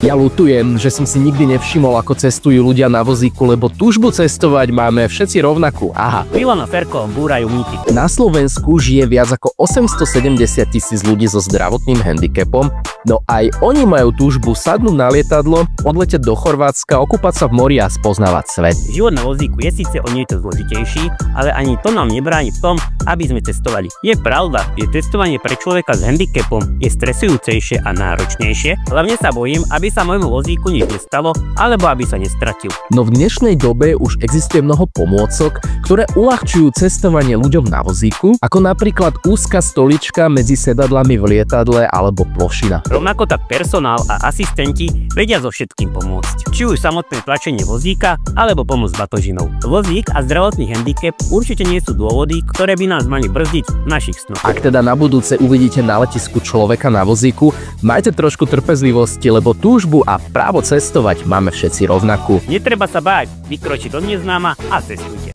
Ja ľutujem, že som si nikdy nevšimol, ako cestujú ľudia na vozíku, lebo túžbu cestovať máme všetci rovnakú. Aha. Milan a Ferko búrajú mýty. Na Slovensku žije viac ako 870 000 ľudí so zdravotným handicapom, no aj oni majú túžbu sadnúť na lietadlo, odletieť do Chorvátska, okúpať sa v mori a spoznávať svet. Život na vozíku je síce o niečo zložitejší, ale ani to nám nebráni v tom, aby sme cestovali. Je pravda, že cestovanie pre človeka s handicapom je stresujúcejšie a náročnejšie, hlavne sa bojím, aby sa môjmu vozíku nič nestalo, alebo aby sa nestratil. No v dnešnej dobe už existuje mnoho pomôcok, ktoré uľahčujú cestovanie ľuďom na vozíku, ako napríklad úzka stolička medzi sedadlami v lietadle alebo plošina. Rovnako tak personál a asistenti vedia so všetkým pomôcť. Či už samotné tlačenie vozíka, alebo pomoc s batožinou. Vozík a zdravotný handicap určite nie sú dôvody, ktoré by nás mali brzdiť v našich snoch. Ak teda na budúce uvidíte na letisku človeka na vozíku, majte trošku trpezlivosti, lebo túžbu a právo cestovať máme všetci rovnakú. Netreba sa báť, vykročiť do neznáma a cestujte.